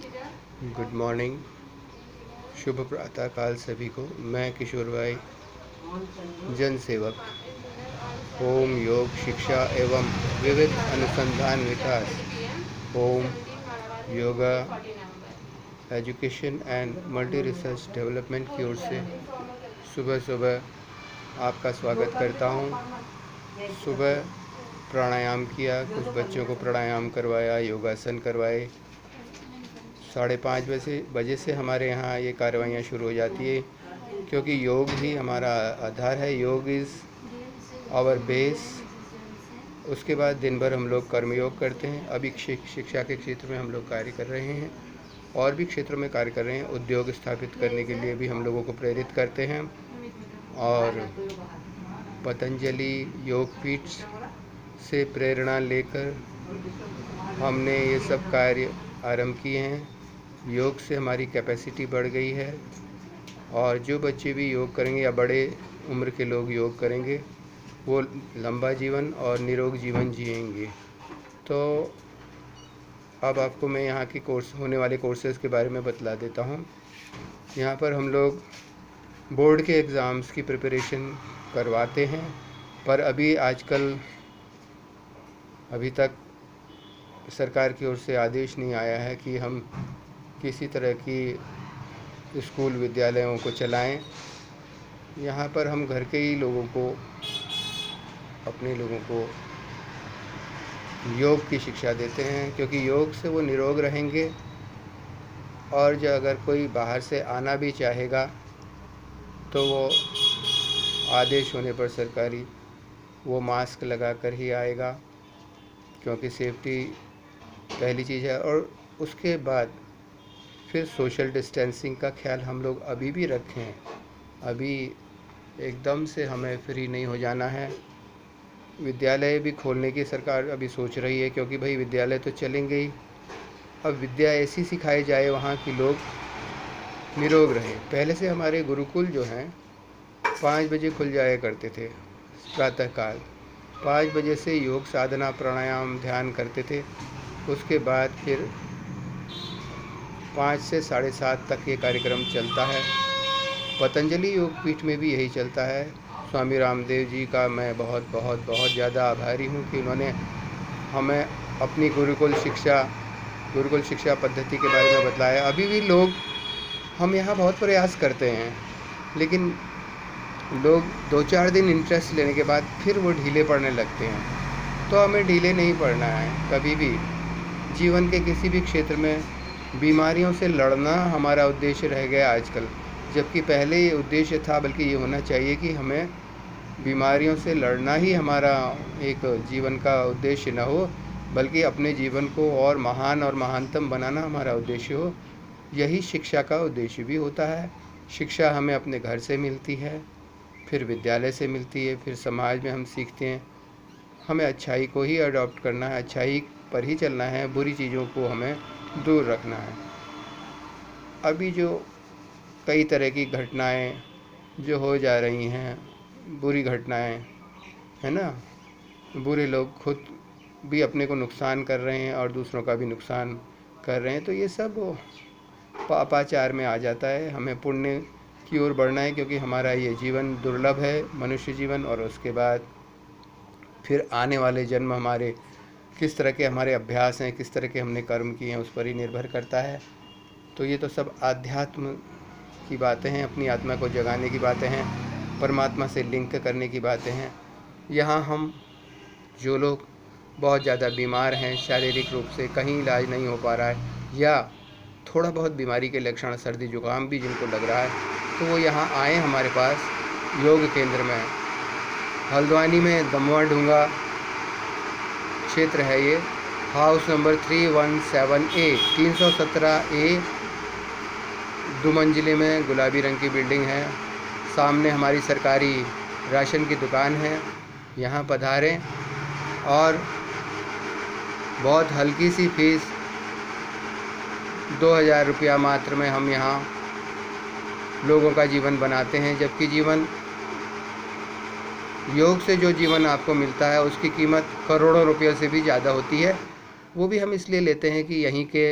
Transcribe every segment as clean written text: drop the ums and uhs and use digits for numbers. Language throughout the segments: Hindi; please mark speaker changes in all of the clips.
Speaker 1: गुड मॉर्निंग, शुभ प्रातः काल सभी को। मैं किशोर भाई, जन सेवक, ओम योग शिक्षा एवं विविध अनुसंधान विकास, Om yoga education and multi research development की ओर से सुबह सुबह आपका स्वागत करता हूँ। सुबह प्राणायाम किया, कुछ बच्चों को प्राणायाम करवाया, योगासन करवाए। 5:30 बजे से हमारे यहाँ ये कार्रवाइयाँ शुरू हो जाती है, क्योंकि योग ही हमारा आधार है। योग इज़ आवर बेस। उसके बाद दिन भर हम लोग कर्मयोग करते हैं। अभी शिक्षा के क्षेत्र में हम लोग कार्य कर रहे हैं, और भी क्षेत्रों में कार्य कर रहे हैं। उद्योग स्थापित करने के लिए भी हम लोगों को प्रेरित करते हैं, और पतंजलि योगपीठ से प्रेरणा लेकर हमने ये सब कार्य आरंभ किए हैं। योग से हमारी कैपेसिटी बढ़ गई है, और जो बच्चे भी योग करेंगे या बड़े उम्र के लोग योग करेंगे, वो लंबा जीवन और निरोग जीवन जिएंगे। तो अब आपको मैं यहाँ के होने वाले कोर्सेज़ के बारे में बतला देता हूँ। यहाँ पर हम लोग बोर्ड के एग्ज़ाम्स की प्रिपरेशन करवाते हैं, पर अभी तक सरकार की ओर से आदेश नहीं आया है कि हम किसी तरह की स्कूल विद्यालयों को चलाएं। यहाँ पर हम घर के ही अपने लोगों को योग की शिक्षा देते हैं, क्योंकि योग से वो निरोग रहेंगे। और जो अगर कोई बाहर से आना भी चाहेगा, तो वो आदेश होने पर सरकारी वो मास्क लगा कर ही आएगा, क्योंकि सेफ्टी पहली चीज़ है। और उसके बाद फिर सोशल डिस्टेंसिंग का ख्याल हम लोग अभी भी रखें। अभी एकदम से हमें फ्री नहीं हो जाना है। विद्यालय भी खोलने की सरकार अभी सोच रही है, क्योंकि भाई विद्यालय तो चलेंगे ही। अब विद्या ऐसी सिखाई जाए वहाँ कि लोग निरोग रहें। पहले से हमारे गुरुकुल जो हैं 5 बजे खुल जाया करते थे प्रातःकाल। 5 बजे से योग साधना प्राणायाम ध्यान करते थे। उसके बाद फिर 5 से 7:30 तक ये कार्यक्रम चलता है। पतंजलि योगपीठ में भी यही चलता है। स्वामी रामदेव जी का मैं बहुत बहुत बहुत ज़्यादा आभारी हूँ कि उन्होंने हमें अपनी गुरुकुल शिक्षा पद्धति के बारे में बतलाया। अभी भी हम यहाँ बहुत प्रयास करते हैं, लेकिन लोग 2-4 दिन इंटरेस्ट लेने के बाद फिर वो ढीले पड़ने लगते हैं। तो हमें ढीले नहीं पड़ना है कभी भी। जीवन के किसी भी क्षेत्र में बीमारियों से लड़ना हमारा उद्देश्य रह गया आजकल, जबकि पहले ये उद्देश्य था। बल्कि ये होना चाहिए कि हमें बीमारियों से लड़ना ही हमारा एक जीवन का उद्देश्य न हो, बल्कि अपने जीवन को और महान और महानतम बनाना हमारा उद्देश्य हो। यही शिक्षा का उद्देश्य भी होता है। शिक्षा हमें अपने घर से मिलती है, फिर विद्यालय से मिलती है, फिर समाज में हम सीखते हैं। हमें अच्छाई को ही अडॉप्ट करना है, अच्छाई पर ही चलना है, बुरी चीज़ों को हमें दूर रखना है। अभी जो कई तरह की घटनाएं जो हो जा रही हैं, बुरी घटनाएं, है ना, बुरे लोग खुद भी अपने को नुकसान कर रहे हैं और दूसरों का भी नुकसान कर रहे हैं, तो ये सब पापाचार में आ जाता है। हमें पुण्य की ओर बढ़ना है, क्योंकि हमारा ये जीवन दुर्लभ है, मनुष्य जीवन। और उसके बाद फिर आने वाले जन्म हमारे किस तरह के हमारे अभ्यास हैं, किस तरह के हमने कर्म किए हैं, उस पर ही निर्भर करता है। तो ये तो सब आध्यात्म की बातें हैं, अपनी आत्मा को जगाने की बातें हैं, परमात्मा से लिंक करने की बातें हैं। यहाँ हम जो लोग बहुत ज़्यादा बीमार हैं, शारीरिक रूप से कहीं इलाज नहीं हो पा रहा है, या थोड़ा बहुत बीमारी के लक्षण, सर्दी जुकाम भी जिनको लग रहा है, तो वो यहाँ आए हमारे पास योग केंद्र में। हल्द्वानी में दमवा ढूंगा क्षेत्र है ये। हाउस नंबर 317A 317A, 2 मंजिले में गुलाबी रंग की बिल्डिंग है। सामने हमारी सरकारी राशन की दुकान है। यहाँ पधारें, और बहुत हल्की सी फीस 2000 रुपया मात्र में हम यहाँ लोगों का जीवन बनाते हैं। जबकि योग से जो जीवन आपको मिलता है, उसकी कीमत करोड़ों रुपयों से भी ज़्यादा होती है। वो भी हम इसलिए लेते हैं कि यहीं के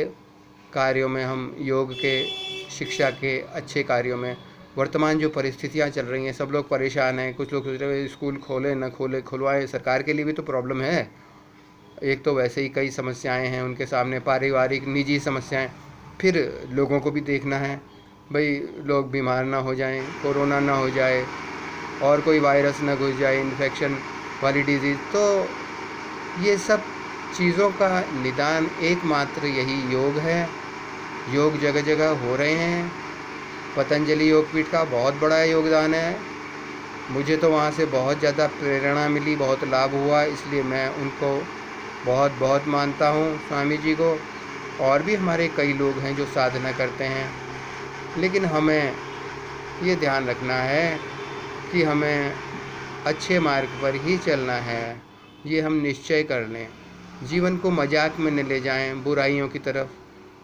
Speaker 1: कार्यों में, हम योग के शिक्षा के अच्छे कार्यों में, वर्तमान जो परिस्थितियाँ चल रही हैं, सब लोग परेशान हैं। कुछ लोग सोच रहे हैं स्कूल खोलें न खोलें, खुलवाएं। सरकार के लिए भी तो प्रॉब्लम है। एक तो वैसे ही कई समस्याएं हैं उनके सामने, पारिवारिक निजी समस्याएं, फिर लोगों को भी देखना है भाई, लोग बीमार ना हो जाएं, कोरोना ना हो जाए और कोई वायरस ना घुस जाए, इन्फेक्शन वाली डिजीज़। तो ये सब चीज़ों का निदान एकमात्र यही योग है। योग जगह जगह हो रहे हैं। पतंजलि योगपीठ का बहुत बड़ा योगदान है। मुझे तो वहाँ से बहुत ज़्यादा प्रेरणा मिली, बहुत लाभ हुआ, इसलिए मैं उनको बहुत बहुत मानता हूँ, स्वामी जी को। और भी हमारे कई लोग हैं जो साधना करते हैं, लेकिन हमें ये ध्यान रखना है कि हमें अच्छे मार्ग पर ही चलना है। ये हम निश्चय कर लें। जीवन को मजाक में न ले जाएं, बुराइयों की तरफ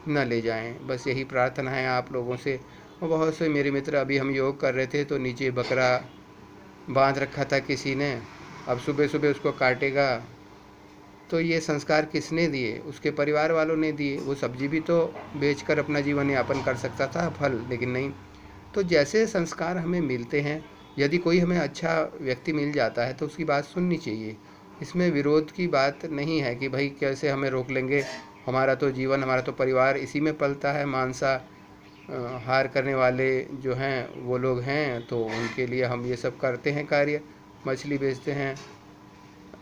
Speaker 1: न ले जाएं। बस यही प्रार्थना है आप लोगों से। और बहुत से मेरे मित्र, अभी हम योग कर रहे थे तो नीचे बकरा बांध रखा था किसी ने, अब सुबह सुबह उसको काटेगा। तो ये संस्कार किसने दिए? उसके परिवार वालों ने दिए। वो सब्जी भी तो बेचकर अपना जीवन यापन कर सकता था, फल, लेकिन नहीं। तो जैसे संस्कार हमें मिलते हैं, यदि कोई हमें अच्छा व्यक्ति मिल जाता है तो उसकी बात सुननी चाहिए। इसमें विरोध की बात नहीं है कि भाई कैसे हमें रोक लेंगे, हमारा तो जीवन, हमारा तो परिवार इसी में पलता है। हार करने वाले जो हैं वो लोग हैं, तो उनके लिए हम ये सब करते हैं कार्य। मछली बेचते हैं,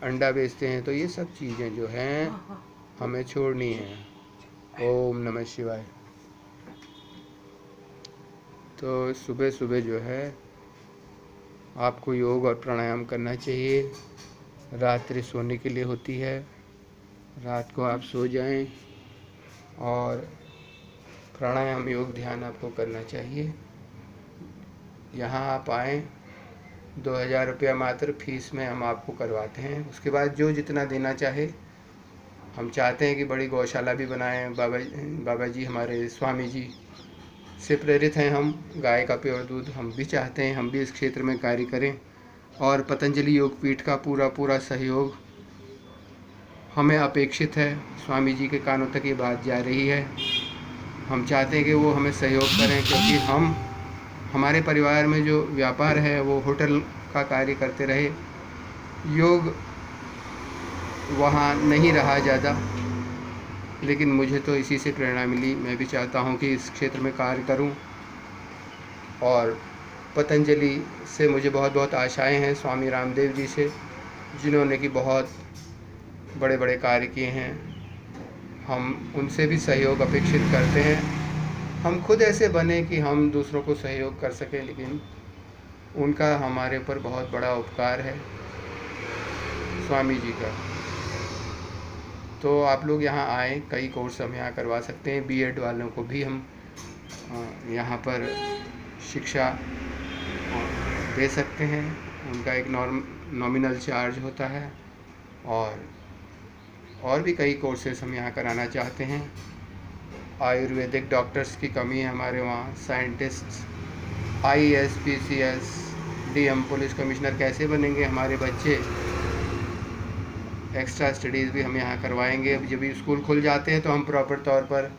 Speaker 1: अंडा बेचते हैं, तो ये सब चीज़ें जो हैं हमें छोड़नी है। ओम नमः शिवाय। तो सुबह सुबह जो है आपको योग और प्राणायाम करना चाहिए। रात्रि सोने के लिए होती है, रात को आप सो जाएं और प्राणायाम, योग, ध्यान आपको करना चाहिए। यहाँ आप आएँ, 2000 रुपया मात्र फीस में हम आपको करवाते हैं। उसके बाद जो जितना देना चाहे। हम चाहते हैं कि बड़ी गौशाला भी बनाएं। बाबा जी हमारे स्वामी जी से प्रेरित हैं हम। गाय का प्योर दूध हम भी चाहते हैं, हम भी इस क्षेत्र में कार्य करें। और पतंजलि योगपीठ का पूरा सहयोग हमें अपेक्षित है। स्वामी जी के कानों तक ये बात जा रही है। हम चाहते हैं कि वो हमें सहयोग करें, क्योंकि हमारे परिवार में जो व्यापार है वो होटल का कार्य करते रहे, योग वहाँ नहीं रहा ज़्यादा। लेकिन मुझे तो इसी से प्रेरणा मिली। मैं भी चाहता हूँ कि इस क्षेत्र में कार्य करूँ। और पतंजलि से मुझे बहुत बहुत आशाएं हैं, स्वामी रामदेव जी से, जिन्होंने कि बहुत बड़े बड़े कार्य किए हैं। हम उनसे भी सहयोग अपेक्षित करते हैं। हम खुद ऐसे बने कि हम दूसरों को सहयोग कर सकें, लेकिन उनका हमारे ऊपर बहुत बड़ा उपकार है, स्वामी जी का। तो आप लोग यहाँ आएँ, कई कोर्स हम यहाँ करवा सकते हैं। बीएड वालों को भी हम यहाँ पर शिक्षा दे सकते हैं। उनका एक नॉमिनल चार्ज होता है। और भी कई कोर्सेस हम यहाँ कराना चाहते हैं। आयुर्वेदिक डॉक्टर्स की कमी है हमारे वहाँ। Scientist, IAS, PCS, DM, police commissioner कैसे बनेंगे हमारे बच्चे? एक्स्ट्रा स्टडीज़ भी हम यहाँ करवाएंगे। अब जब स्कूल खुल जाते हैं तो हम प्रॉपर तौर पर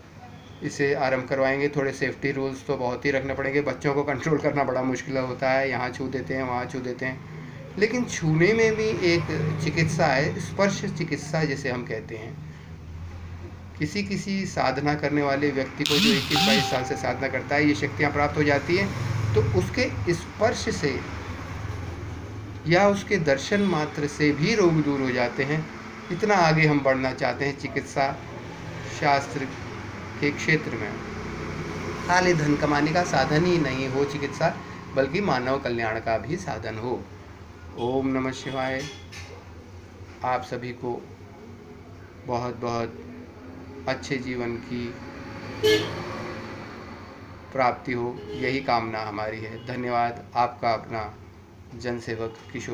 Speaker 1: इसे आरंभ करवाएंगे। थोड़े सेफ्टी रूल्स तो बहुत ही रखने पड़ेंगे। बच्चों को कंट्रोल करना बड़ा मुश्किल होता है, यहाँ छू देते हैं, वहाँ छू देते हैं। लेकिन छूने में भी एक चिकित्सा है, स्पर्श चिकित्सा जिसे हम कहते हैं। किसी साधना करने वाले व्यक्ति को, जो 21-22 साल से साधना करता है, ये शक्तियाँ प्राप्त हो जाती हैं, तो उसके स्पर्श से या उसके दर्शन मात्र से भी रोग दूर हो जाते हैं। इतना आगे हम बढ़ना चाहते हैं चिकित्सा शास्त्र के क्षेत्र में। खाली धन कमाने का साधन ही नहीं हो चिकित्सा, बल्कि मानव कल्याण का भी साधन हो। ओम नमः शिवाय। आप सभी को बहुत बहुत अच्छे जीवन की प्राप्ति हो, यही कामना हमारी है। धन्यवाद। आपका अपना जनसेवक किशोर।